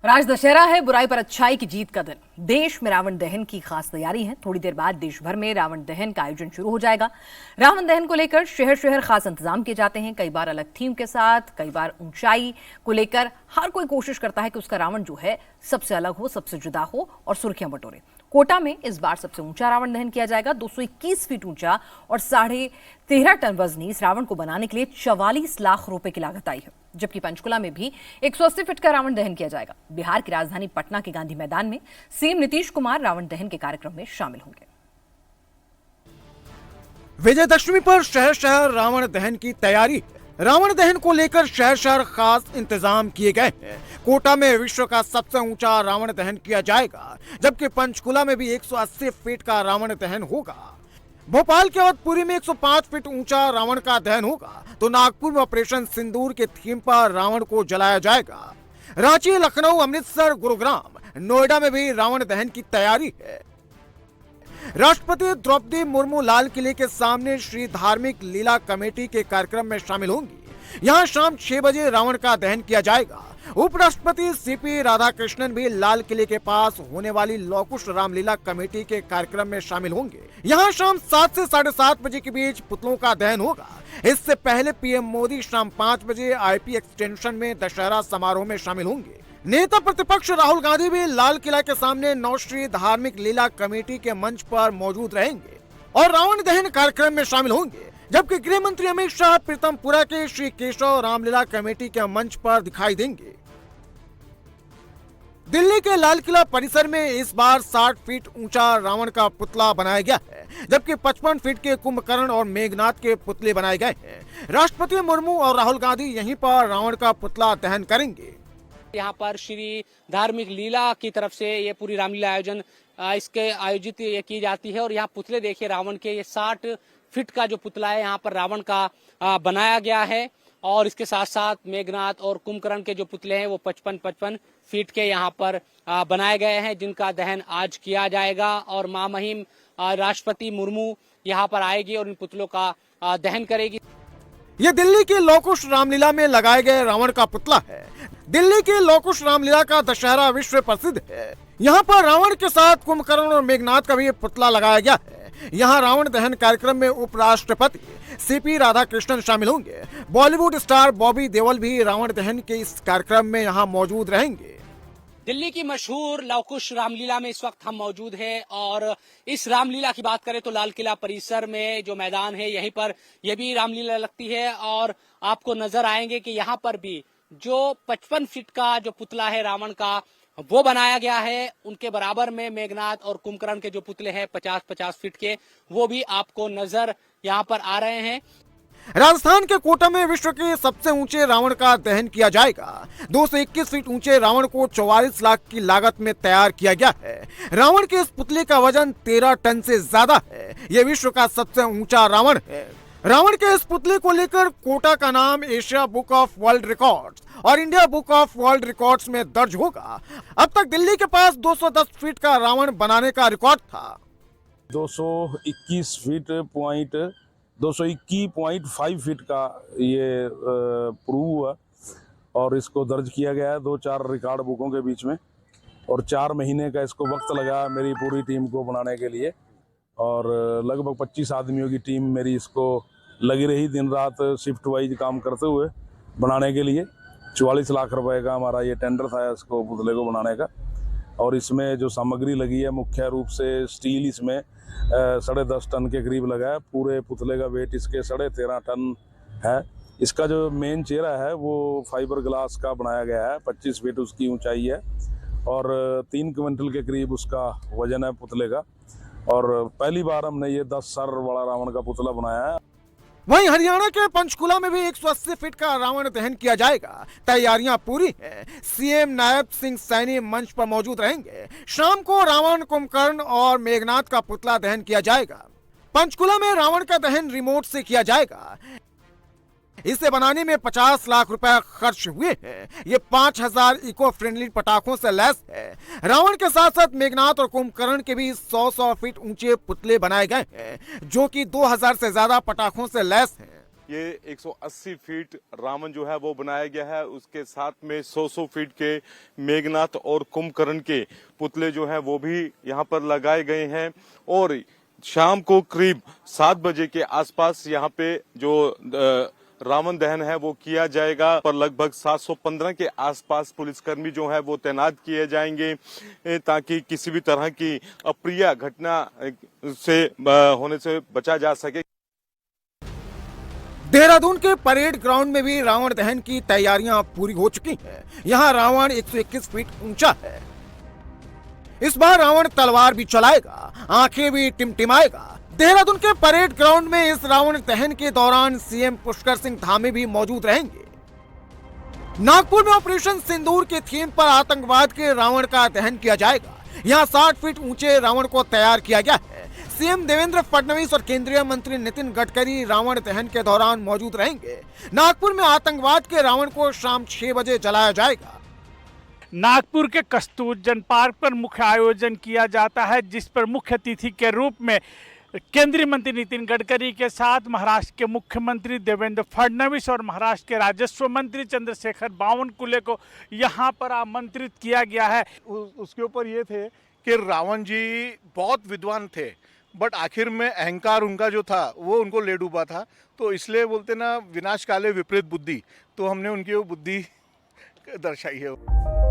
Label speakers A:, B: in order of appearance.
A: राज दशहरा है, बुराई पर अच्छाई की जीत का दिन। देश में रावण दहन की खास तैयारी है। थोड़ी देर बाद देश भर में रावण दहन का आयोजन शुरू हो जाएगा। रावण दहन को लेकर शहर शहर खास इंतजाम किए जाते हैं, कई बार अलग थीम के साथ, कई बार ऊंचाई को लेकर। हर कोई कोशिश करता है कि उसका रावण जो है सबसे अलग हो, सबसे जुदा हो और सुर्खियां बटोरे। कोटा में इस बार सबसे ऊंचा रावण दहन किया जाएगा। 221 फीट ऊंचा और 13.5 टन वजनी इस रावण को बनाने के लिए 44 लाख रुपए की लागत आई है। जबकि पंचकुला में भी 180 फीट का रावण दहन किया जाएगा। बिहार की राजधानी पटना के गांधी मैदान में सीएम नीतीश कुमार रावण दहन के कार्यक्रम में शामिल होंगे।
B: विजयदशमी पर शहर शहर रावण दहन की तैयारी। रावण दहन को लेकर शहर शहर खास इंतजाम किए गए हैं। कोटा में विश्व का सबसे ऊंचा रावण दहन किया जाएगा, जबकि पंचकुला में भी 180 फीट का रावण दहन होगा। भोपाल के अवधपुरी में 105 फीट ऊंचा रावण का दहन होगा, तो नागपुर में ऑपरेशन सिंदूर के थीम पर रावण को जलाया जाएगा। रांची, लखनऊ, अमृतसर, गुरुग्राम, नोएडा में भी रावण दहन की तैयारी है। राष्ट्रपति द्रौपदी मुर्मू लाल किले के सामने श्री धार्मिक लीला कमेटी के कार्यक्रम में शामिल होंगी। यहां शाम 6 बजे रावण का दहन किया जाएगा। उपराष्ट्रपति सीपी राधाकृष्णन भी लाल किले के पास होने वाली लौकुश रामलीला कमेटी के कार्यक्रम में शामिल होंगे। यहां शाम 7 से 7:30 बजे के बीच पुतलों का दहन होगा। इससे पहले पीएम मोदी शाम 5 बजे आईपी एक्सटेंशन में दशहरा समारोह में शामिल होंगे। नेता प्रतिपक्ष राहुल गांधी भी लाल किला के सामने नौश्री धार्मिक लीला कमेटी के मंच पर मौजूद रहेंगे और रावण दहन कार्यक्रम में शामिल होंगे। जबकि गृह मंत्री अमित शाह प्रीतमपुरा के श्री केशव रामलीला कमेटी के मंच पर दिखाई देंगे। दिल्ली के लाल किला परिसर में इस बार 60 फीट ऊंचा रावण का पुतला बनाया गया है, जबकि 55 फीट के कुंभकर्ण और मेघनाथ के पुतले बनाए गए हैं। राष्ट्रपति मुर्मू और राहुल गांधी यहीं पर रावण का पुतला दहन करेंगे।
C: यहाँ पर श्री धार्मिक लीला की तरफ से ये पूरी रामलीला आयोजन इसके आयोजित ये की जाती है। और यहाँ पुतले देखिए रावण के, ये 60 फीट का जो पुतला है यहाँ पर रावण का बनाया गया है। और इसके साथ साथ मेघनाथ और कुंभकर्ण के जो पुतले हैं वो 55 फीट के यहाँ पर बनाए गए हैं, जिनका दहन आज किया जाएगा। और मां महिम राष्ट्रपति मुर्मू यहाँ पर आएगी और इन पुतलों का दहन करेगी।
B: ये दिल्ली के लौकुश रामलीला में लगाए गए रावण का पुतला है। दिल्ली के लौकुश रामलीला का दशहरा विश्व प्रसिद्ध है। यहाँ पर रावण के साथ कुंभकर्ण और मेघनाथ का भी पुतला लगाया गया है। यहाँ रावण दहन कार्यक्रम में उपराष्ट्रपति सीपी राधाकृष्णन शामिल होंगे। बॉलीवुड स्टार बॉबी देओल भी रावण दहन के इस कार्यक्रम में यहाँ मौजूद रहेंगे।
C: दिल्ली की मशहूर लवकुश रामलीला में इस वक्त हम मौजूद हैं। और इस रामलीला की बात करें तो लाल किला परिसर में जो मैदान है यहीं पर यह भी रामलीला लगती है। और आपको नजर आएंगे कि यहाँ पर भी जो 55 फीट का जो पुतला है रावण का वो बनाया गया है, उनके बराबर में मेघनाथ और कुंभकर्ण के जो पुतले हैं 50-50 फीट के, वो भी आपको नजर यहाँ पर आ रहे हैं।
B: राजस्थान के कोटा में विश्व के सबसे ऊंचे रावण का दहन किया जाएगा। 221 फीट ऊंचे रावण को 44 लाख की लागत में तैयार किया गया है। रावण के इस पुतले का वजन 13 टन से ज्यादा है। यह विश्व का सबसे ऊंचा रावण है। रावण के इस पुतले को लेकर कोटा का नाम Asia book of world records और India book of world records में दर्ज होगा। अब तक दिल्ली के पास 210 फीट का रावण बनाने का रिकॉर्ड था।
D: 221.5 फीट का ये प्रूव हुआ और इसको दर्ज किया गया है 2-4 रिकॉर्ड बुकों के बीच में। और 4 महीने का इसको वक्त लगा मेरी पूरी टीम को बनाने के लिए। और लगभग 25 आदमियों की टीम मेरी इसको लगी रही, दिन रात शिफ्ट वाइज काम करते हुए बनाने के लिए। 44 लाख रुपए का हमारा ये टेंडर था इसको पुतले को बनाने का। और इसमें जो सामग्री लगी है मुख्य रूप से स्टील इसमें 10.5 टन के करीब लगा है। पूरे पुतले का वेट इसके 13.5 टन है। इसका जो मेन चेहरा है वो फाइबर ग्लास का बनाया गया है। 25 फीट उसकी ऊंचाई है और 3 क्विंटल के करीब उसका वजन है पुतले का। और पहली बार हमने ये 10 सर वाला रावण का पुतला बनाया है।
B: वहीं हरियाणा के पंचकुला में भी 180 फीट का रावण दहन किया जाएगा। तैयारियां पूरी हैं। सीएम नायब सिंह सैनी मंच पर मौजूद रहेंगे। शाम को रावण, कुंभकर्ण और मेघनाथ का पुतला दहन किया जाएगा। पंचकुला में रावण का दहन रिमोट से किया जाएगा। इसे बनाने में 50 लाख रुपए खर्च हुए हैं। ये 5000 इको फ्रेंडली पटाखों से लैस है। रावण के साथ साथ मेघनाथ और कुंभकर्ण के भी 100 फीट ऊंचे पुतले बनाए गए हैं, जो कि 2000 से ज्यादा पटाखों से लैस हैं।
E: ये 180 फीट रावण जो है वो बनाया गया है। उसके साथ में 100 फीट के मेघनाथ और कुंभकर्ण के पुतले जो है वो भी यहाँ पर लगाए गए हैं। और शाम को करीब 7 बजे के आसपास यहाँ पे जो रावण दहन है वो किया जाएगा। पर लगभग 715 के आसपास पुलिसकर्मी जो है वो तैनात किए जाएंगे ताकि किसी भी तरह की अप्रिय घटना से होने से बचा जा सके।
B: देहरादून के परेड ग्राउंड में भी रावण दहन की तैयारियां पूरी हो चुकी हैं। यहां रावण 121 फीट ऊंचा है। इस बार रावण तलवार भी चलाएगा, आंखें भी टिमटिमाएगा। देहरादून के परेड ग्राउंड में इस रावण दहन के दौरान सीएम पुष्कर सिंह धामी भी मौजूद रहेंगे। नागपुर में ऑपरेशन सिंदूर के थीम पर आतंकवाद के रावण का दहन किया जाएगा। यहां 60 फीट ऊंचे रावण को तैयार किया गया है। सीएम देवेंद्र फडणवीस और केंद्रीय मंत्री नितिन गडकरी रावण दहन के दौरान मौजूद रहेंगे। नागपुर में आतंकवाद के रावण को शाम 6 बजे जलाया जाएगा।
F: नागपुर के कस्तूरजन पार्क पर मुख्य आयोजन किया जाता है, जिस पर मुख्य अतिथि के रूप में केंद्रीय मंत्री नितिन गडकरी के साथ महाराष्ट्र के मुख्यमंत्री देवेंद्र फडणवीस और महाराष्ट्र के राजस्व मंत्री चंद्रशेखर बावनकुले को यहां पर आमंत्रित किया गया है।
G: उसके ऊपर ये थे कि रावण जी बहुत विद्वान थे, बट आखिर में अहंकार उनका जो था वो उनको ले डूबा था। तो इसलिए बोलते ना, विनाश काले विपरीत बुद्धि, तो हमने उनकी वो बुद्धि दर्शाई है।